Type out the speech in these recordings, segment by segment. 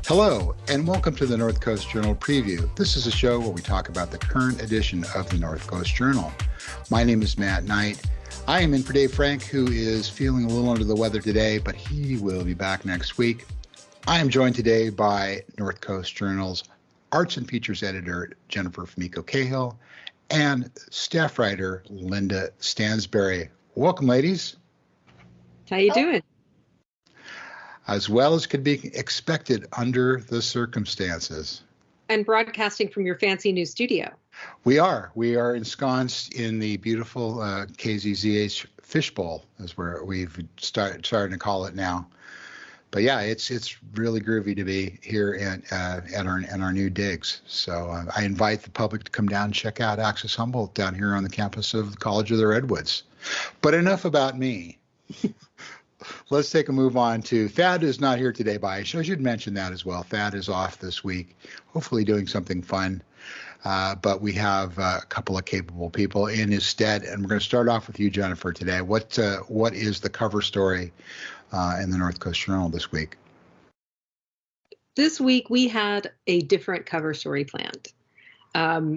Hello, and welcome to the North Coast Journal Preview. This is a show where we talk about the current edition of the North Coast Journal. My name is Matt Knight. I am in for Dave Frank, who is feeling a little under the weather today, but he will be back next week. I am joined today by North Coast Journal's Arts and Features editor, Jennifer Fumiko Cahill, and staff writer, Linda Stansberry. Welcome, ladies. How you doing? As well as could be expected under the circumstances. And broadcasting from your fancy new studio. We are ensconced in the beautiful KZZH Fishbowl, is where we've started to call it now. But yeah, it's really groovy to be here at our new digs. So I invite the public to come down and check out Access Humboldt down here on the campus of the College of the Redwoods. But enough about me. Let's take a move on to Thad is not here today, but I should mention that as well. Thad is off this week, hopefully doing something fun. But we have a couple of capable people in his stead, and we're going to start off with you, Jennifer, today. What is the cover story in the North Coast Journal this week? This week we had a different cover story planned.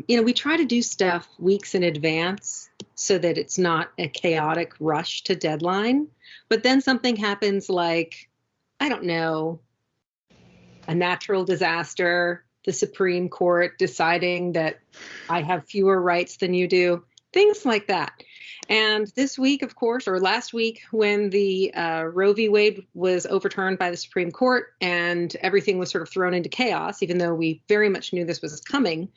We try to do stuff weeks in advance so that it's not a chaotic rush to deadline. But then something happens like, I don't know, a natural disaster, the Supreme Court deciding that I have fewer rights than you do, things like that. And this week, of course, or last week, when the Roe v. Wade was overturned by the Supreme Court and everything was sort of thrown into chaos, even though we very much knew this was coming,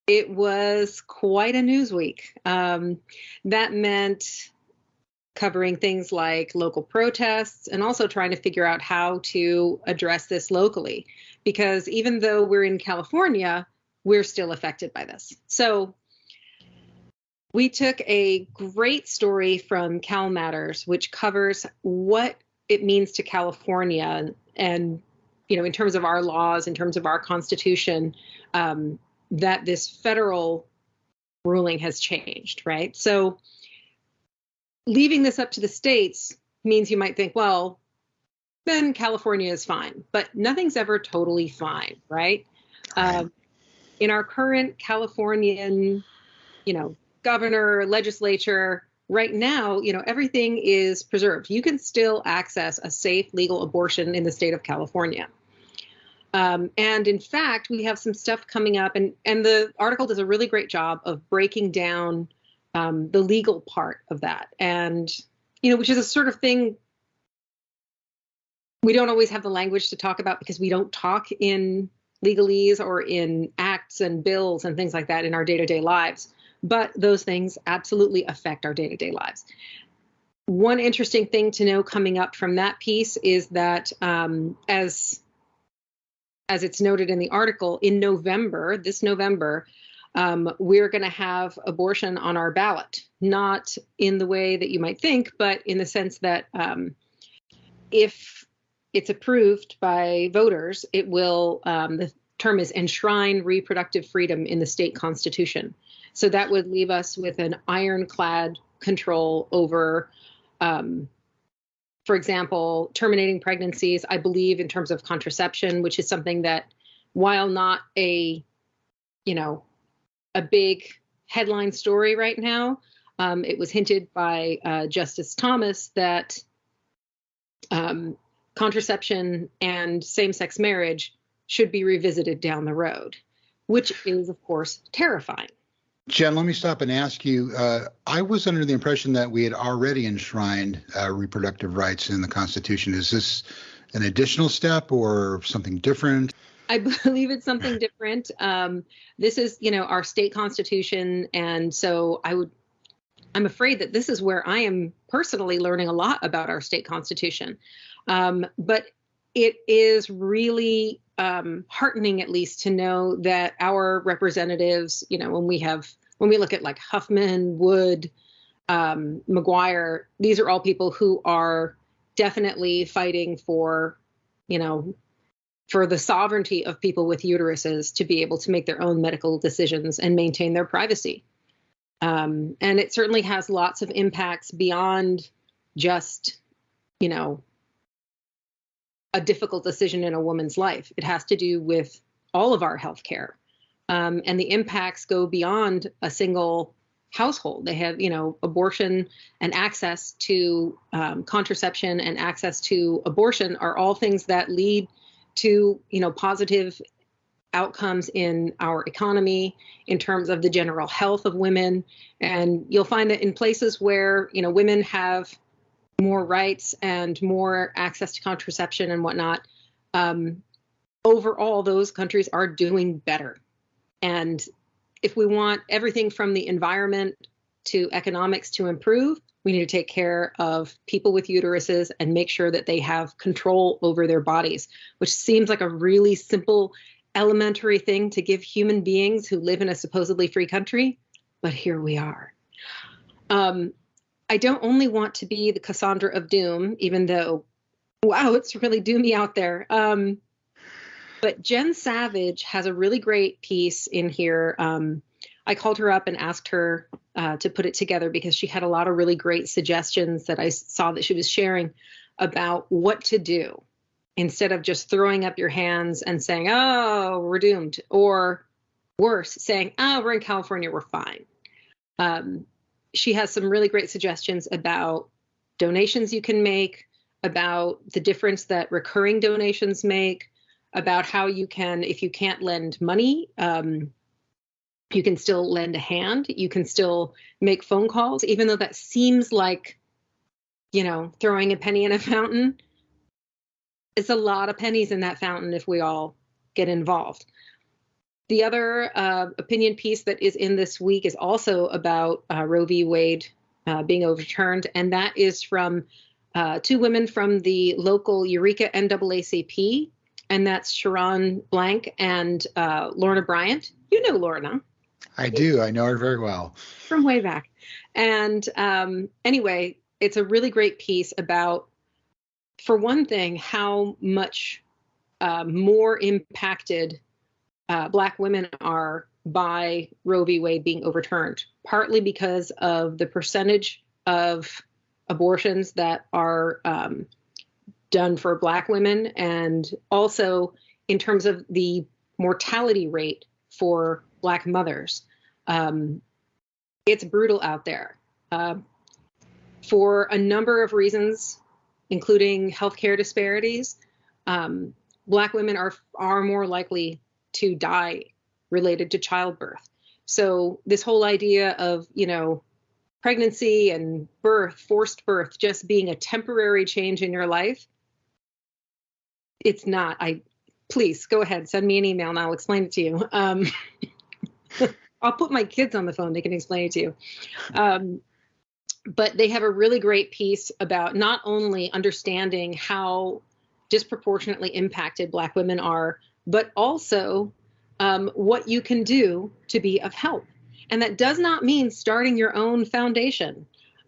it was quite a news week. That meant covering things like local protests and also trying to figure out how to address this locally. Because even though we're in California, we're still affected by this. So we took a great story from Cal Matters, which covers what it means to California and in terms of our laws, in terms of our Constitution, that this federal ruling has changed, right? So leaving this up to the states means you might think, well, then California is fine, but nothing's ever totally fine, right? In our current Californian, governor, legislature, right now, everything is preserved. You can still access a safe, legal abortion in the state of California. And in fact, we have some stuff coming up, and the article does a really great job of breaking down the legal part of that. And, which is a sort of thing we don't always have the language to talk about because we don't talk in legalese or in acts and bills and things like that in our day-to-day lives. But those things absolutely affect our day-to-day lives. One interesting thing to know coming up from that piece is that as it's noted in the article, in November, this November, we're going to have abortion on our ballot, not in the way that you might think, but in the sense that if it's approved by voters, it will, the term is enshrine reproductive freedom in the state constitution. So that would leave us with an ironclad control over, for example, terminating pregnancies, I believe, in terms of contraception, which is something that, while not a big headline story right now, it was hinted by Justice Thomas that contraception and same-sex marriage should be revisited down the road, which is, of course, terrifying. Jen, let me stop and ask you, I was under the impression that we had already enshrined reproductive rights in the Constitution. Is this an additional step or something different? I believe it's something different. This is, our state constitution. And so I'm afraid that this is where I am personally learning a lot about our state constitution. But it is really heartening, at least, to know that our representatives, when we have when we look at like Huffman, Wood, McGuire, these are all people who are definitely fighting for, you know, for the sovereignty of people with uteruses to be able to make their own medical decisions and maintain their privacy. And it certainly has lots of impacts beyond just, you know, a difficult decision in a woman's life. It has to do with all of our healthcare. And the impacts go beyond a single household. They have, you know, abortion and access to contraception and access to abortion are all things that lead to, you know, positive outcomes in our economy, in terms of the general health of women. And you'll find that in places where, you know, women have more rights and more access to contraception and whatnot, overall, those countries are doing better. And if we want everything from the environment to economics to improve, we need to take care of people with uteruses and make sure that they have control over their bodies, which seems like a really simple, elementary thing to give human beings who live in a supposedly free country. But here we are. I don't only want to be the Cassandra of doom, even though, wow, it's really doomy out there. But Jen Savage has a really great piece in here. I called her up and asked her to put it together because she had a lot of really great suggestions that I saw that she was sharing about what to do instead of just throwing up your hands and saying, oh, we're doomed, or worse, saying, oh, we're in California, we're fine. She has some really great suggestions about donations you can make, about the difference that recurring donations make, about how you can, if you can't lend money, you can still lend a hand. You can still make phone calls, even though that seems like, you know, throwing a penny in a fountain. It's a lot of pennies in that fountain if we all get involved. The other opinion piece that is in this week is also about Roe v. Wade being overturned, and that is from two women from the local Eureka NAACP, and that's Sharon Blank and Lorna Bryant. You know Lorna. I do. I know her very well. From way back. And anyway, it's a really great piece about, for one thing, how much more impacted Black women are by Roe v. Wade being overturned, partly because of the percentage of abortions that are done for Black women, and also in terms of the mortality rate for Black mothers. It's brutal out there for a number of reasons, including healthcare disparities. Black women are more likely to die related to childbirth. So this whole idea of, you know, pregnancy and birth, forced birth, just being a temporary change in your life, it's not. Please go ahead, send me an email and I'll explain it to you. I'll put my kids on the phone, they can explain it to you. But they have a really great piece about not only understanding how disproportionately impacted Black women are, but also what you can do to be of help. And that does not mean starting your own foundation.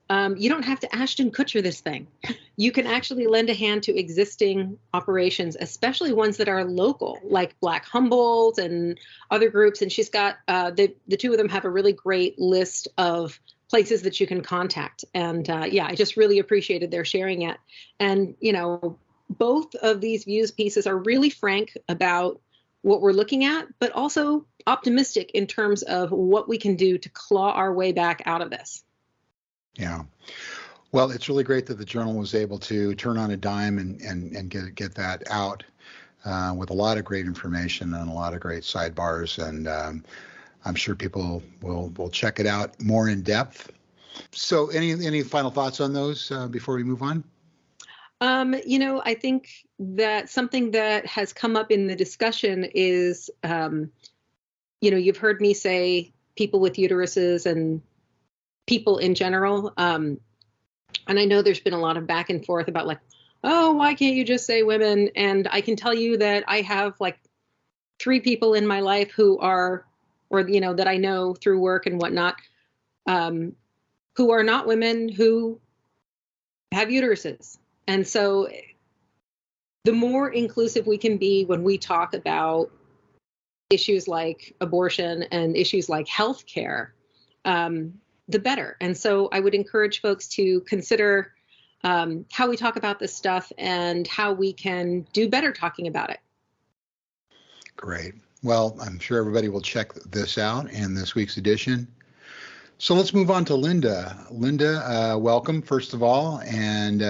You don't have to Ashton Kutcher this thing. You can actually lend a hand to existing operations, especially ones that are local, like Black Humboldt and other groups. And she's got, the two of them have a really great list of places that you can contact. And yeah, I just really appreciated their sharing it. And, you know, both of these views pieces are really frank about what we're looking at, but also optimistic in terms of what we can do to claw our way back out of this. Yeah. Well, it's really great that the journal was able to turn on a dime and get that out with a lot of great information and a lot of great sidebars. And I'm sure people will check it out more in depth. So any final thoughts on those before we move on? You know, I think that something that has come up in the discussion is, you know, you've heard me say people with uteruses and people in general. And I know there's been a lot of back and forth about like, oh, why can't you just say women? And I can tell you that I have like 3 people in my life who are or, that I know through work and whatnot, who are not women who have uteruses. And so the more inclusive we can be when we talk about issues like abortion and issues like healthcare, the better. And so I would encourage folks to consider how we talk about this stuff and how we can do better talking about it. Great. Well, I'm sure everybody will check this out in this week's edition. So let's move on to Linda. Linda, welcome, first of all. And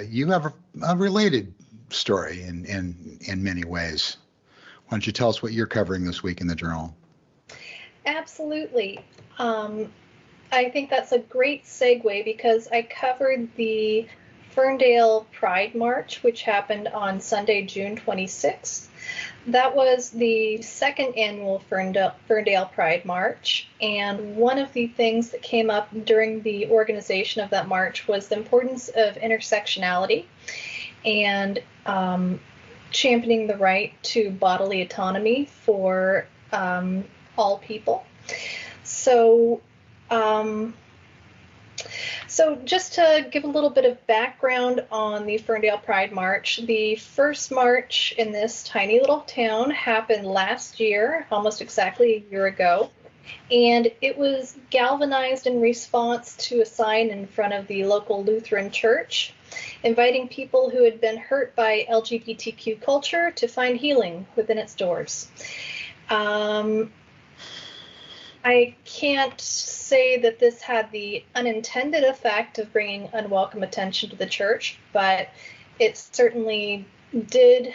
you have a related story in many ways. Why don't you tell us what you're covering this week in the Journal? Absolutely. I think that's a great segue because I covered the Ferndale Pride March, which happened on Sunday, June 26th. That was the second annual Ferndale Pride March, and one of the things that came up during the organization of that march was the importance of intersectionality and championing the right to bodily autonomy for all people. So just to give a little bit of background on the Ferndale Pride March, the first march in this tiny little town happened last year, almost exactly a year ago, and it was galvanized in response to a sign in front of the local Lutheran church, inviting people who had been hurt by LGBTQ culture to find healing within its doors. I can't say that this had the unintended effect of bringing unwelcome attention to the church, but it certainly did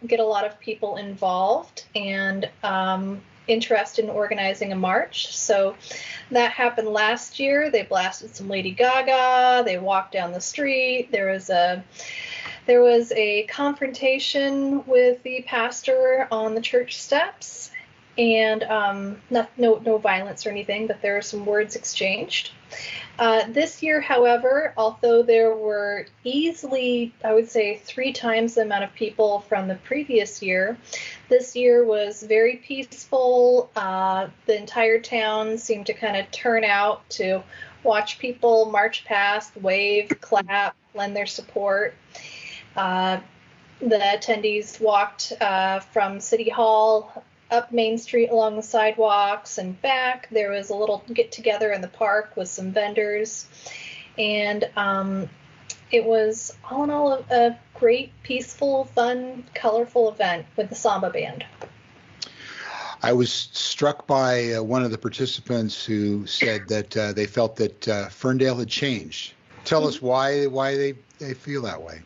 get a lot of people involved and interested in organizing a march. So that happened last year. They blasted some Lady Gaga. They walked down the street. There was a confrontation with the pastor on the church steps. And no violence or anything, but there were some words exchanged. This year, however, although there were easily, I would say, 3 times the amount of people from the previous year, this year was very peaceful. The entire town seemed to kind of turn out to watch people march past, wave, clap, lend their support. The attendees walked from City Hall up Main Street along the sidewalks and back. There was a little get-together in the park with some vendors. And it was, all in all, a great, peaceful, fun, colorful event with the Samba Band. I was struck by one of the participants who said that they felt that Ferndale had changed. Tell us why they feel that way.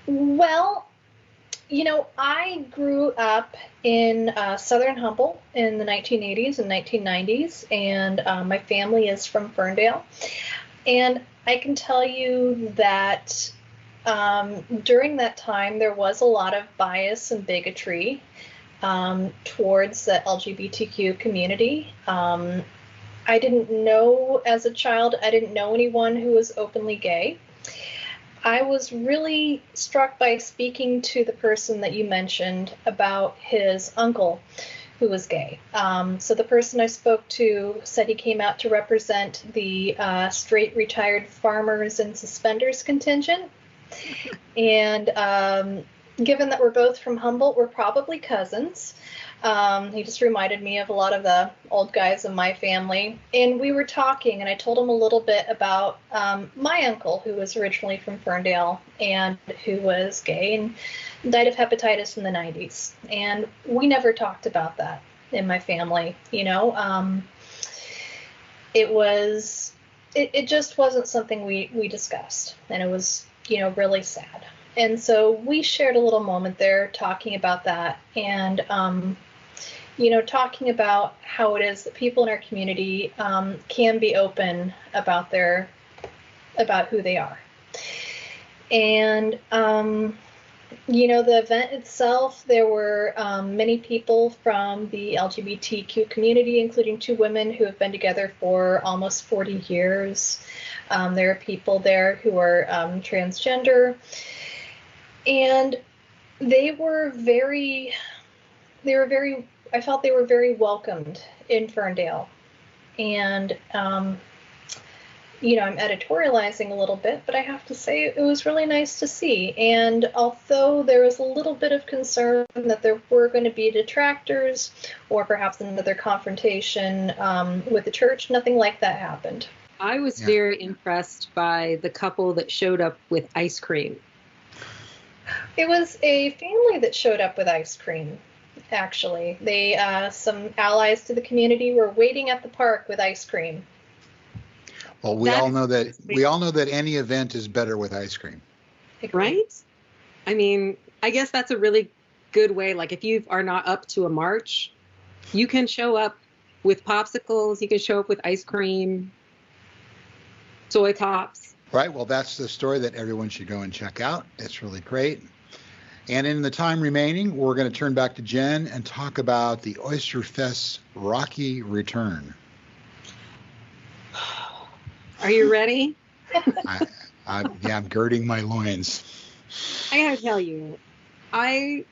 Well, I grew up in southern Humboldt in the 1980s and 1990s, and my family is from Ferndale. And I can tell you that during that time, there was a lot of bias and bigotry towards the LGBTQ community. I didn't know, as a child, I didn't know anyone who was openly gay. I was really struck by speaking to the person that you mentioned about his uncle who was gay. So the person I spoke to said he came out to represent the straight retired farmers and suspenders contingent. And given that we're both from Humboldt, we're probably cousins. He just reminded me of a lot of the old guys in my family. And we were talking, and I told him a little bit about my uncle, who was originally from Ferndale and who was gay and died of hepatitis in the 90s. And we never talked about that in my family, It just wasn't something we discussed, and it was, really sad. And so we shared a little moment there talking about that and, talking about how it is that people in our community can be open about who they are. And, the event itself, there were many people from the LGBTQ community, including 2 women who have been together for almost 40 years. There are people there who are transgender. And they were very felt they were very welcomed in Ferndale. And, I'm editorializing a little bit, but I have to say it was really nice to see. And although there was a little bit of concern that there were going to be detractors or perhaps another confrontation with the church, nothing like that happened. I was very impressed by the couple that showed up with ice cream. It was a family that showed up with ice cream, actually. They, some allies to the community were waiting at the park with ice cream. Well, we all know that any event is better with ice cream. Right? I mean, I guess that's a really good way. Like if you are not up to a march, you can show up with popsicles, you can show up with ice cream, soy pops. Right. Well, that's the story that everyone should go and check out. It's really great. And in the time remaining, we're going to turn back to Jen and talk about the Oyster Fest's rocky return. Are you ready? I'm girding my loins. I gotta tell you, I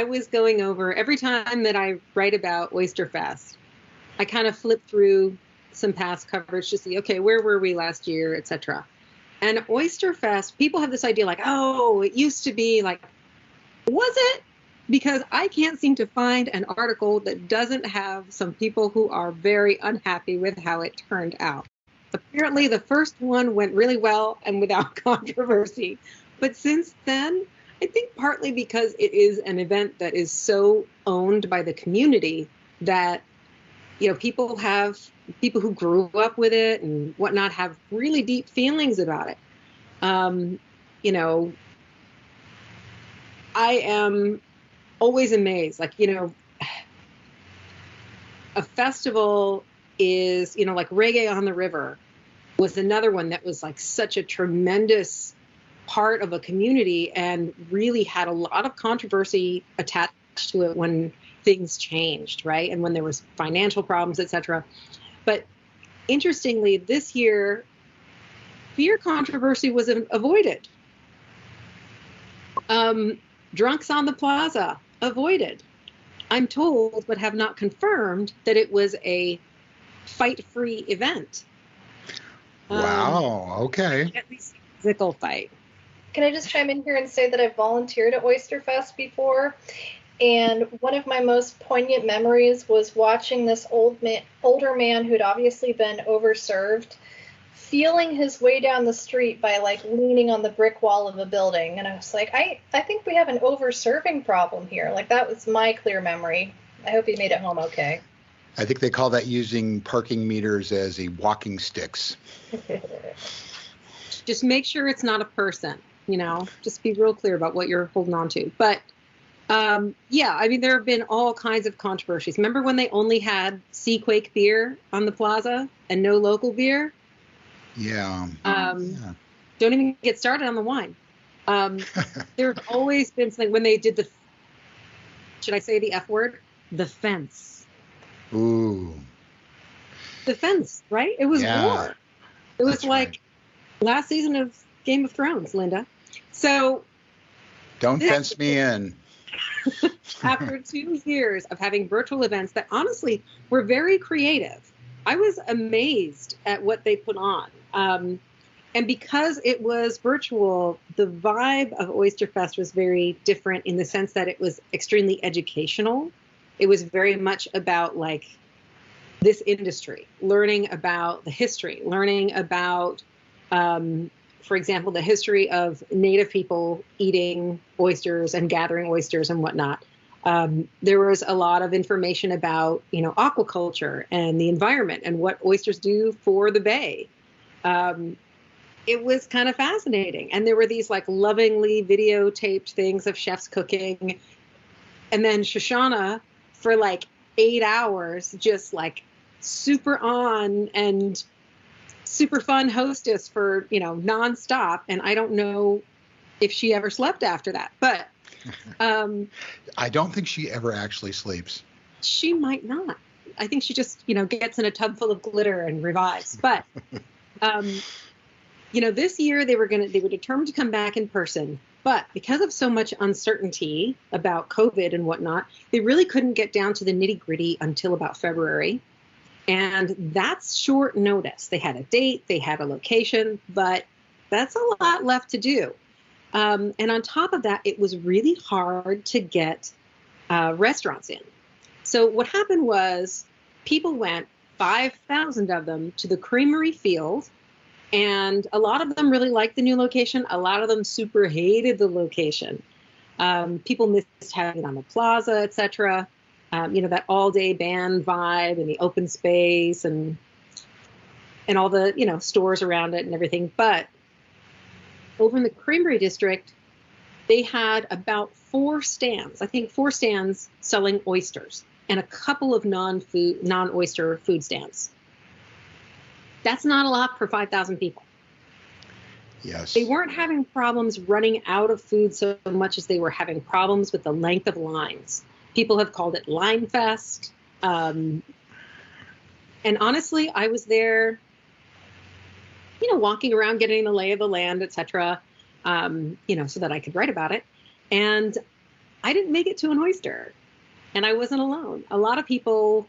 was going over every time that I write about Oyster Fest, I kind of flip through some past coverage to see, okay, where were we last year, etc. And Oyster Fest, people have this idea like, oh, it used to be like, was it? Because I can't seem to find an article that doesn't have some people who are very unhappy with how it turned out. Apparently, the first one went really well and without controversy. But since then, I think partly because it is an event that is so owned by the community that, people who grew up with it and whatnot have really deep feelings about it. I am always amazed. Like, a festival is, like Reggae on the River was another one that was like such a tremendous part of a community and really had a lot of controversy attached to it when things changed, right? And when there was financial problems, etc. But interestingly, this year, beer controversy was avoided. Drunks on the Plaza, avoided. I'm told, but have not confirmed, that it was a fight-free event. Wow, okay. At least a physical fight. Can I just chime in here and say that I've volunteered at Oyster Fest before? And one of my most poignant memories was watching this older man who'd obviously been overserved, feeling his way down the street by like leaning on the brick wall of a building. And I was like, I think we have an over-serving problem here. Like, that was my clear memory. I hope he made it home okay. I think they call that using parking meters as a walking sticks. Just make sure it's not a person, just be real clear about what you're holding on to. But there have been all kinds of controversies. Remember when they only had Seaquake beer on the plaza and no local beer? Yeah. Don't even get started on the wine. There's always been something when they did should I say the F word? The fence. Ooh. The fence, right? It was war. It was like last season of Game of Thrones, Linda. So don't fence me in. After 2 years of having virtual events that honestly were very creative, I was amazed at what they put on. And because it was virtual, the vibe of Oyster Fest was very different in the sense that it was extremely educational. It was very much about like this industry, learning about the history, learning about, for example, the history of Native people eating oysters and gathering oysters and whatnot. There was a lot of information about, aquaculture and the environment and what oysters do for the bay. It was kind of fascinating. And there were these like lovingly videotaped things of chefs cooking. And then Shoshana for like 8 hours, just like super on and super fun hostess for, nonstop. And I don't know if she ever slept after that, but I don't think she ever actually sleeps. She might not. I think she just, gets in a tub full of glitter and revives. But, this year they were determined to come back in person, But because of so much uncertainty about COVID and whatnot, they really couldn't get down to the nitty gritty until about February. And that's short notice. They had a date, they had a location, but that's a lot left to do. And on top of that, it was really hard to get restaurants in. So what happened was people went, 5,000 of them, to the Creamery Field. And a lot of them really liked the new location. A lot of them super hated the location. People missed having it on the plaza, et cetera. That all-day band vibe and the open space and all the, stores around it and everything. But over in the Creamery District, they had about 4 stands, selling oysters and a couple of non-oyster food stands. That's not a lot for 5,000 people. Yes. They weren't having problems running out of food so much as they were having problems with the length of lines. People have called it Line Fest. And honestly, I was there, walking around, getting the lay of the land, et cetera, so that I could write about it. And I didn't make it to an oyster. And I wasn't alone. A lot of people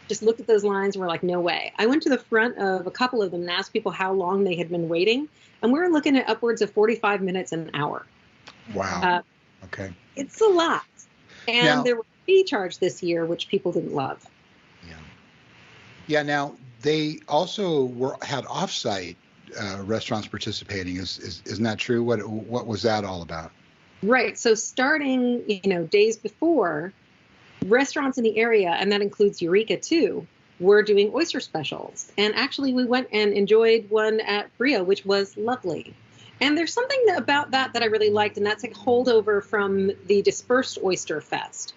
just looked at those lines and were like, no way. I went to the front of a couple of them and asked people how long they had been waiting. And we're looking at upwards of 45 minutes an hour. Wow. Okay. It's a lot. And now, there was a fee charge this year, which people didn't love. Yeah. Yeah. Now, they also had offsite restaurants participating. Isn't that true? What was that all about? Right. So starting, days before, restaurants in the area, and that includes Eureka too, were doing oyster specials. And actually we went and enjoyed one at Brio, which was lovely. And there's something about that I really liked, and that's a holdover from the Dispersed Oyster Fest,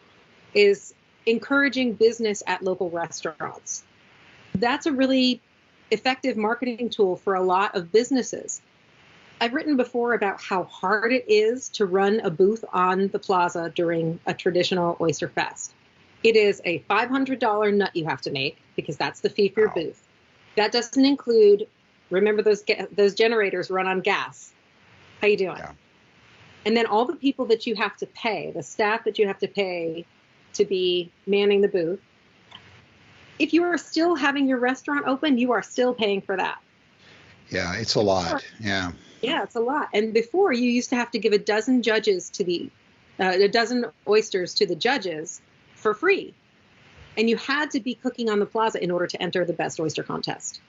is encouraging business at local restaurants. That's a really effective marketing tool for a lot of businesses. I've written before about how hard it is to run a booth on the plaza during a traditional Oyster Fest. It is a $500 nut you have to make, because that's the fee for your booth. That doesn't include, remember those generators run on gas. How you doing? Yeah. And then all the people that you have to pay, the staff that you have to pay to be manning the booth. If you are still having your restaurant open, you are still paying for that. Yeah, it's a lot. Yeah. Yeah, it's a lot. And before, you used to have to give a dozen oysters to the judges for free. And you had to be cooking on the plaza in order to enter the best oyster contest.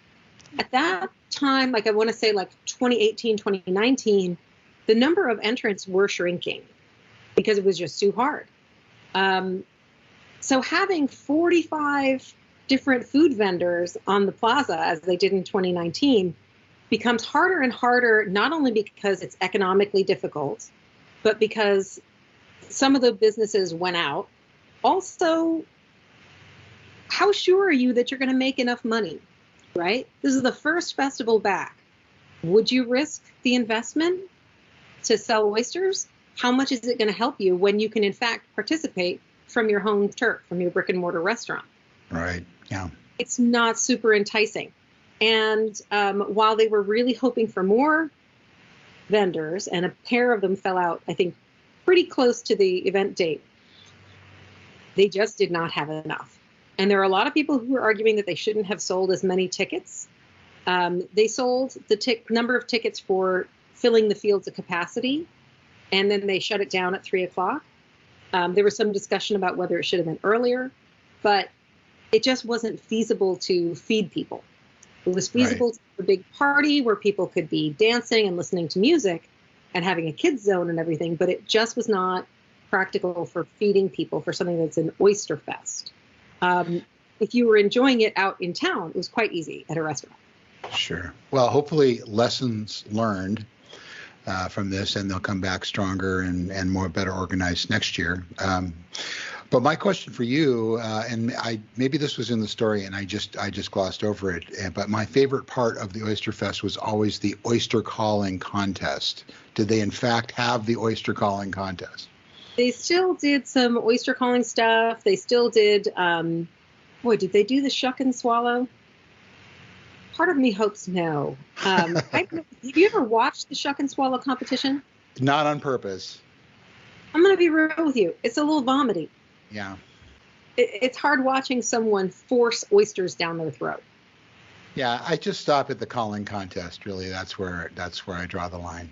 At that time, I want to say 2018, 2019, the number of entrants were shrinking because it was just too hard. So having 45 different food vendors on the plaza, as they did in 2019, becomes harder and harder, not only because it's economically difficult, but because some of the businesses went out. Also, how sure are you that you're going to make enough money, right? This is the first festival back. Would you risk the investment to sell oysters? How much is it going to help you when you can, in fact, participate from your home turf, from your brick and mortar restaurant? Right. Yeah. It's not super enticing. And while they were really hoping for more vendors, and a pair of them fell out, I think, pretty close to the event date, they just did not have enough. And there are a lot of people who are arguing that they shouldn't have sold as many tickets. They sold the number of tickets for filling the fields of capacity, and then they shut it down at 3:00. There was some discussion about whether it should have been earlier, but it just wasn't feasible to feed people. It was feasible to have a big party where people could be dancing and listening to music and having a kids zone and everything, but it just was not practical for feeding people for something that's an oyster fest. If you were enjoying it out in town, it was quite easy at a restaurant. Sure. Well, hopefully lessons learned from this, and they'll come back stronger and more better organized next year. But my question for you, and maybe this was in the story and I just glossed over it, but my favorite part of the Oyster Fest was always the oyster calling contest. Did they in fact have the oyster calling contest? They still did some oyster calling stuff. They still did, did they do the shuck and swallow? Part of me hopes no. Have you ever watched the shuck and swallow competition? Not on purpose. I'm going to be real with you. It's a little vomiting. Yeah. It's hard watching someone force oysters down their throat. Yeah, I just stop at the calling contest. Really, that's where I draw the line.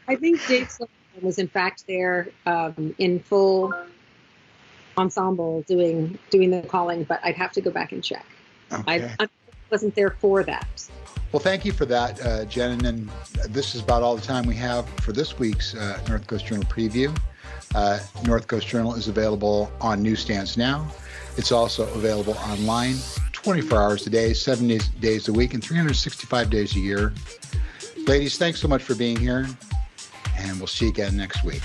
I think Dave Sullivan was in fact there in full ensemble doing the calling, but I'd have to go back and check. Okay. I wasn't there for that. Well, thank you for that, Jen. And this is about all the time we have for this week's North Coast Journal preview. North Coast Journal is available on newsstands now. It's also available online 24 hours a day, 7 days a week, and 365 days a year. Ladies, thanks so much for being here, and we'll see you again next week.